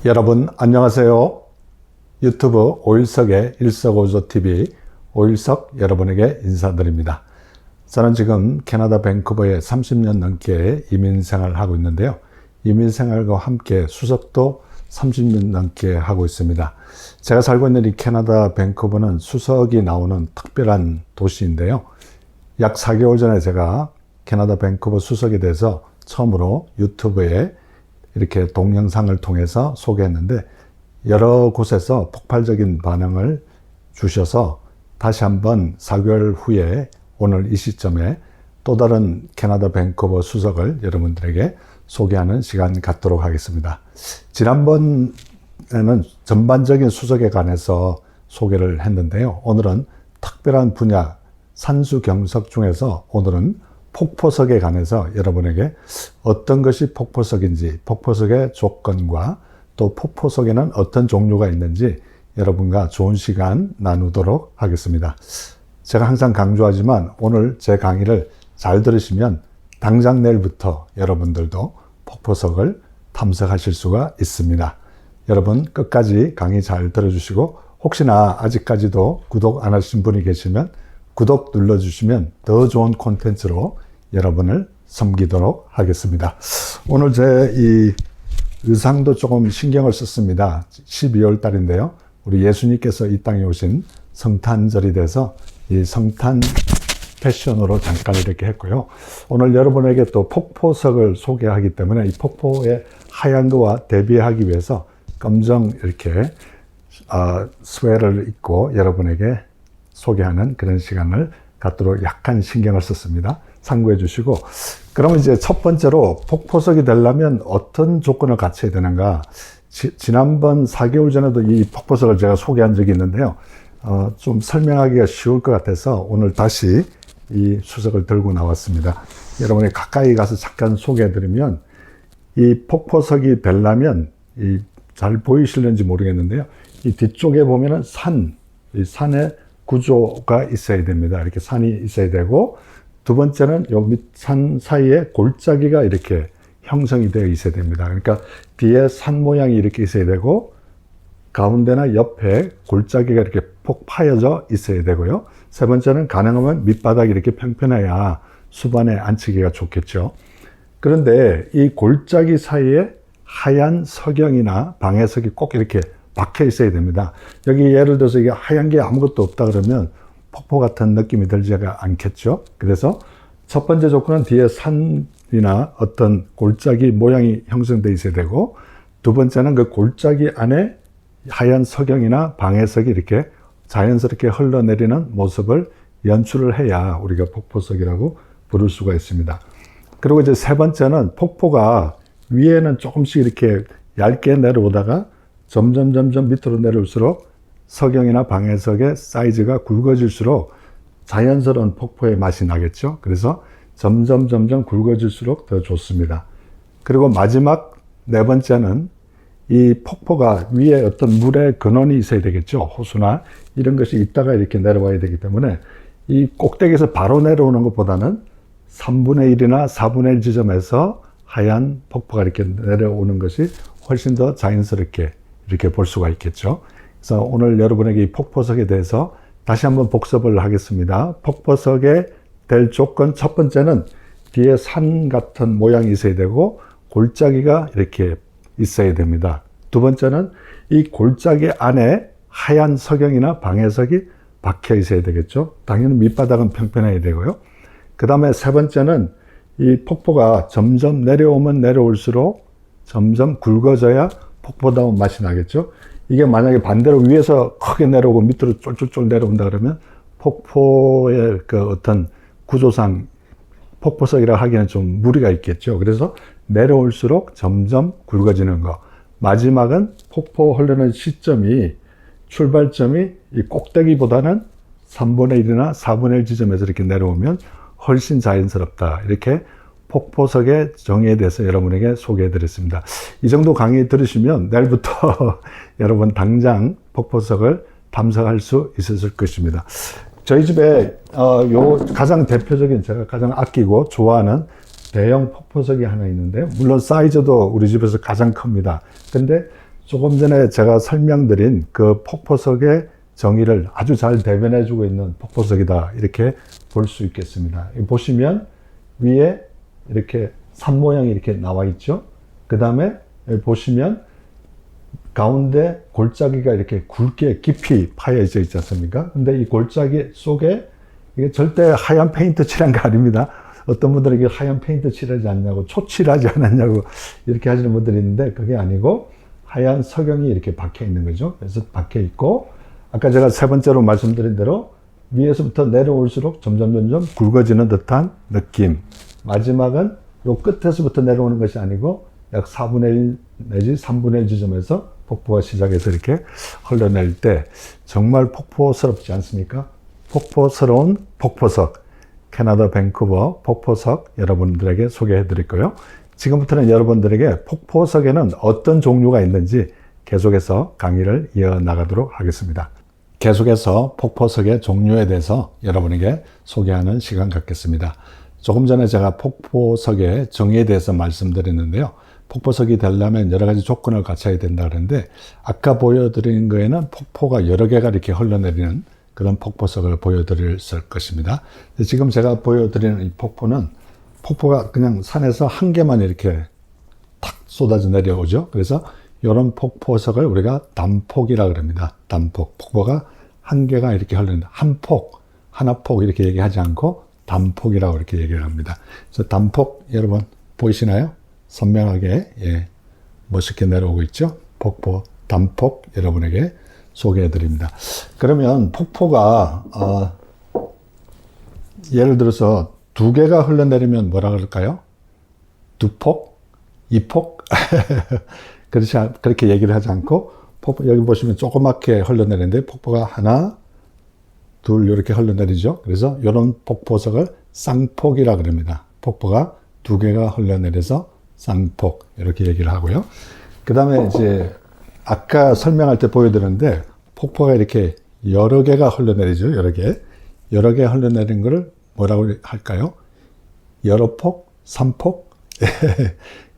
여러분 안녕하세요. 유튜브 오일석의 일석오조TV 오일석 여러분에게 인사드립니다. 저는 지금 캐나다 밴쿠버에 30년 넘게 이민생활을 하고 있는데요. 이민생활과 함께 수석도 30년 넘게 하고 있습니다. 제가 살고 있는 이 캐나다 밴쿠버는 수석이 나오는 특별한 도시인데요. 약 4개월 전에 제가 캐나다 밴쿠버 수석에 대해서 처음으로 유튜브에 이렇게 동영상을 통해서 소개했는데 여러 곳에서 폭발적인 반응을 주셔서 다시 한번 4개월 후에 오늘 이 시점에 또 다른 캐나다 밴쿠버 수석을 여러분들에게 소개하는 시간 갖도록 하겠습니다. 지난번에는 전반적인 수석에 관해서 소개를 했는데요. 오늘은 특별한 분야 산수경석 중에서 오늘은 폭포석에 관해서 여러분에게 어떤 것이 폭포석인지, 폭포석의 조건과 또 폭포석에는 어떤 종류가 있는지 여러분과 좋은 시간 나누도록 하겠습니다. 제가 항상 강조하지만 오늘 제 강의를 잘 들으시면 당장 내일부터 여러분들도 폭포석을 탐색하실 수가 있습니다. 여러분 끝까지 강의 잘 들어주시고 혹시나 아직까지도 구독 안 하신 분이 계시면 구독 눌러주시면 더 좋은 콘텐츠로 여러분을 섬기도록 하겠습니다. 오늘 제 이 의상도 조금 신경을 썼습니다. 12월 달인데요. 우리 예수님께서 이 땅에 오신 성탄절이 돼서 이 성탄 패션으로 잠깐 이렇게 했고요. 오늘 여러분에게 또 폭포석을 소개하기 때문에 이 폭포의 하얀 거와 대비하기 위해서 검정 이렇게 스웨터를 입고 여러분에게 소개하는 그런 시간을 갖도록 약간 신경을 썼습니다. 참고해 주시고, 그러면 이제 첫 번째로 폭포석이 되려면 어떤 조건을 갖춰야 되는가? 지난번 4개월 전에도 이 폭포석을 제가 소개한 적이 있는데요. 좀 설명하기가 쉬울 것 같아서 오늘 다시 이 수석을 들고 나왔습니다. 여러분이 가까이 가서 잠깐 소개해 드리면 이 폭포석이 되려면 잘 보이실는지 모르겠는데요. 이 뒤쪽에 보면은 이 산의 구조가 있어야 됩니다. 이렇게 산이 있어야 되고, 두 번째는 요 밑 산 사이에 골짜기가 이렇게 형성이 되어 있어야 됩니다. 그러니까 뒤에 산 모양이 이렇게 있어야 되고, 가운데나 옆에 골짜기가 이렇게 폭 파여져 있어야 되고요. 세 번째는 가능하면 밑바닥이 이렇게 평평해야 수반에 앉히기가 좋겠죠. 그런데 이 골짜기 사이에 하얀 석영이나 방해석이 꼭 이렇게 박혀 있어야 됩니다. 여기 예를 들어서 이게 하얀 게 아무것도 없다 그러면 폭포 같은 느낌이 들지가 않겠죠. 그래서 첫 번째 조건은 뒤에 산이나 어떤 골짜기 모양이 형성되어 있어야 되고, 두 번째는 그 골짜기 안에 하얀 석영이나 방해석이 이렇게 자연스럽게 흘러내리는 모습을 연출을 해야 우리가 폭포석이라고 부를 수가 있습니다. 그리고 이제 세 번째는 폭포가 위에는 조금씩 이렇게 얇게 내려오다가 점점 밑으로 내려올수록 석영이나 방해석의 사이즈가 굵어질수록 자연스러운 폭포의 맛이 나겠죠. 그래서 점점 굵어질수록 더 좋습니다. 그리고 마지막 네 번째는 이 폭포가 위에 어떤 물의 근원이 있어야 되겠죠. 호수나 이런 것이 있다가 이렇게 내려와야 되기 때문에 이 꼭대기에서 바로 내려오는 것보다는 3분의 1이나 4분의 1 지점에서 하얀 폭포가 이렇게 내려오는 것이 훨씬 더 자연스럽게 이렇게 볼 수가 있겠죠. 그래서 오늘 여러분에게 이 폭포석에 대해서 다시 한번 복습을 하겠습니다. 폭포석에 될 조건 첫 번째는 뒤에 산 같은 모양이 있어야 되고 골짜기가 이렇게 있어야 됩니다. 두 번째는 이 골짜기 안에 하얀 석영이나 방해석이 박혀 있어야 되겠죠. 당연히 밑바닥은 평평해야 되고요. 그 다음에 세 번째는 이 폭포가 점점 내려오면 내려올수록 점점 굵어져야 폭포다운 맛이 나겠죠. 이게 만약에 반대로 위에서 크게 내려오고 밑으로 쫄쫄쫄 내려온다 그러면 폭포의 그 어떤 구조상 폭포석이라 하기에는 좀 무리가 있겠죠. 그래서 내려올수록 점점 굵어지는 거. 마지막은 폭포 흐르는 시점이 출발점이 이 꼭대기보다는 3분의 1이나 4분의 1 지점에서 이렇게 내려오면 훨씬 자연스럽다. 이렇게 폭포석의 정의에 대해서 여러분에게 소개해 드렸습니다. 이 정도 강의 들으시면 내일부터 여러분 당장 폭포석을 탐색할 수 있을 것입니다. 저희 집에 요 가장 대표적인 제가 가장 아끼고 좋아하는 대형 폭포석이 하나 있는데요. 물론 사이즈도 우리 집에서 가장 큽니다. 근데 조금 전에 제가 설명드린 그 폭포석의 정의를 아주 잘 대변해주고 있는 폭포석이다, 이렇게 볼 수 있겠습니다. 보시면 위에 이렇게 산 모양이 이렇게 나와 있죠. 그 다음에 보시면 가운데 골짜기가 이렇게 굵게 깊이 파여져 있지 않습니까? 근데 이 골짜기 속에 이게 절대 하얀 페인트 칠한 거 아닙니다. 어떤 분들은 이게 하얀 페인트 칠하지 않냐고, 초칠하지 않았냐고 이렇게 하시는 분들이 있는데, 그게 아니고 하얀 석영이 이렇게 박혀 있는 거죠. 그래서 박혀 있고, 아까 제가 세 번째로 말씀드린 대로 위에서부터 내려올수록 점점 굵어지는 듯한 느낌. 마지막은 요 끝에서부터 내려오는 것이 아니고 약 4분의 1 내지 3분의 1 지점에서 폭포가 시작해서 이렇게 흘러낼 때 정말 폭포스럽지 않습니까? 폭포스러운 폭포석, 캐나다 밴쿠버 폭포석 여러분들에게 소개해 드릴 거예요. 지금부터는 여러분들에게 폭포석에는 어떤 종류가 있는지 계속해서 강의를 이어나가도록 하겠습니다. 계속해서 폭포석의 종류에 대해서 여러분에게 소개하는 시간 갖겠습니다. 조금 전에 제가 폭포석의 정의에 대해서 말씀드렸는데요. 폭포석이 되려면 여러 가지 조건을 갖춰야 된다 그러는데, 아까 보여드린 거에는 폭포가 여러 개가 이렇게 흘러내리는 그런 폭포석을 보여드릴 것입니다. 지금 제가 보여드리는 이 폭포는 폭포가 그냥 산에서 한 개만 이렇게 탁 쏟아져 내려오죠. 그래서 이런 폭포석을 우리가 단폭이라고 합니다. 단폭. 폭포가 한 개가 이렇게 흘러낸다. 한 폭, 하나 폭 이렇게 얘기하지 않고 단폭이라고 이렇게 얘기를 합니다. 그래서 단폭 여러분 보이시나요? 선명하게, 예, 멋있게 내려오고 있죠. 폭포, 단폭 여러분에게 소개해 드립니다. 그러면 폭포가 예를 들어서 두 개가 흘러내리면 뭐라 그럴까요? 두 폭? 이 폭? 그렇게 얘기를 하지 않고, 폭포, 여기 보시면 조그맣게 흘러내리는데 폭포가 하나, 둘 이렇게 흘러내리죠. 그래서 이런 폭포석을 쌍폭이라고 합니다. 폭포가 두 개가 흘러내려서 쌍폭 이렇게 얘기를 하고요. 그 다음에 이제 아까 설명할 때 보여드렸는데 폭포가 이렇게 여러 개가 흘러내리죠. 여러 개 흘러내린 거를 뭐라고 할까요? 여러 폭, 삼폭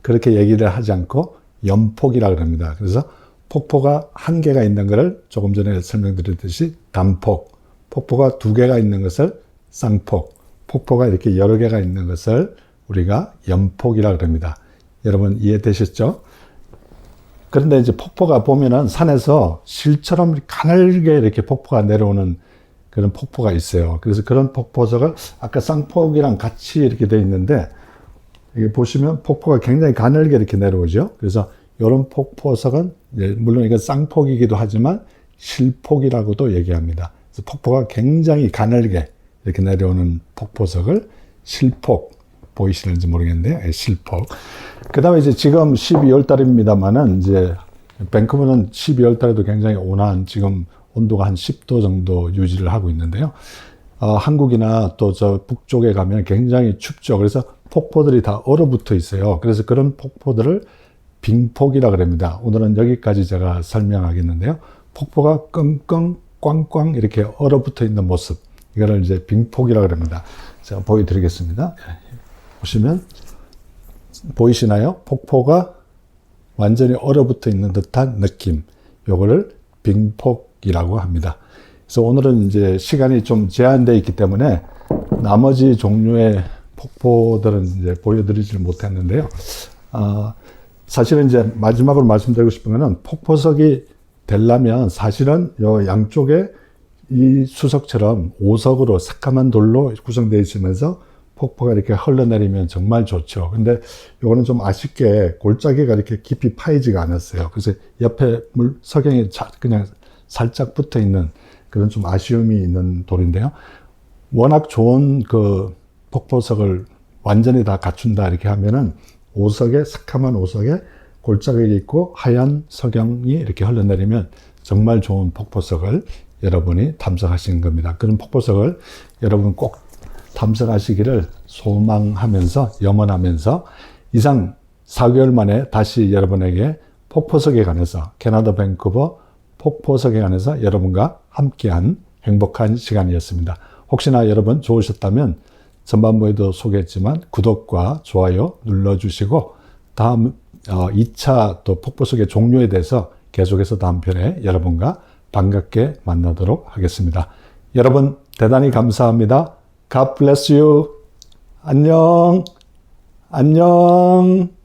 그렇게 얘기를 하지 않고 연폭이라고 합니다. 그래서 폭포가 한 개가 있는 것을 조금 전에 설명드렸듯이 단폭, 폭포가 두 개가 있는 것을 쌍폭, 폭포가 이렇게 여러 개가 있는 것을 우리가 연폭이라고 합니다. 여러분 이해되셨죠? 그런데 이제 폭포가 보면은 산에서 실처럼 가늘게 이렇게 폭포가 내려오는 그런 폭포가 있어요. 그래서 그런 폭포석을 아까 쌍폭이랑 같이 이렇게 되어 있는데, 이게 보시면 폭포가 굉장히 가늘게 이렇게 내려오죠. 그래서 이런 폭포석은 물론 이건 쌍폭이기도 하지만 실폭이라고도 얘기합니다. 그래서 폭포가 굉장히 가늘게 이렇게 내려오는 폭포석을 실폭, 보이시는지 모르겠는데 실폭. 그 다음에 이제 지금 12월 달입니다만은 이제 밴쿠버는 12월 달에도 굉장히 온화한, 지금 온도가 한 10도 정도 유지를 하고 있는데요. 한국이나 또 저 북쪽에 가면 굉장히 춥죠. 그래서 폭포들이 다 얼어붙어 있어요. 그래서 그런 폭포들을 빙폭이라고 합니다. 오늘은 여기까지 제가 설명하겠는데요. 폭포가 끙끙 꽝꽝 이렇게 얼어붙어 있는 모습, 이거를 이제 빙폭이라고 합니다. 제가 보여드리겠습니다. 보시면 보이시나요? 폭포가 완전히 얼어붙어 있는 듯한 느낌, 요거를 빙폭이라고 합니다. 그래서 오늘은 이제 시간이 좀 제한되어 있기 때문에 나머지 종류의 폭포들은 이제 보여드리지 못했는데요. 사실은 이제 마지막으로 말씀드리고 싶은 거는, 폭포석이 되려면 사실은 요 양쪽에 이 수석처럼 오석으로 새까만 돌로 구성되어 있으면서 폭포가 이렇게 흘러내리면 정말 좋죠. 근데 요거는 좀 아쉽게 골짜기가 이렇게 깊이 파이지가 않았어요. 그래서 옆에 석영이 그냥 살짝 붙어 있는 그런 좀 아쉬움이 있는 돌인데요. 워낙 좋은 그 폭포석을 완전히 다 갖춘다 이렇게 하면은 오석에, 새까만 오석에 골짜기가 있고 하얀 석영이 이렇게 흘러내리면 정말 좋은 폭포석을 여러분이 탐색하시는 겁니다. 그런 폭포석을 여러분 꼭 탐색하시기를 소망하면서, 염원하면서, 이상 4개월 만에 다시 여러분에게 폭포석에 관해서, 캐나다 밴쿠버 폭포석에 관해서 여러분과 함께한 행복한 시간이었습니다. 혹시나 여러분 좋으셨다면 전반부에도 소개했지만 구독과 좋아요 눌러주시고, 다음 2차 또 폭포석의 종류에 대해서 계속해서 다음 편에 여러분과 반갑게 만나도록 하겠습니다. 여러분 대단히 감사합니다. God bless you. 안녕. 안녕.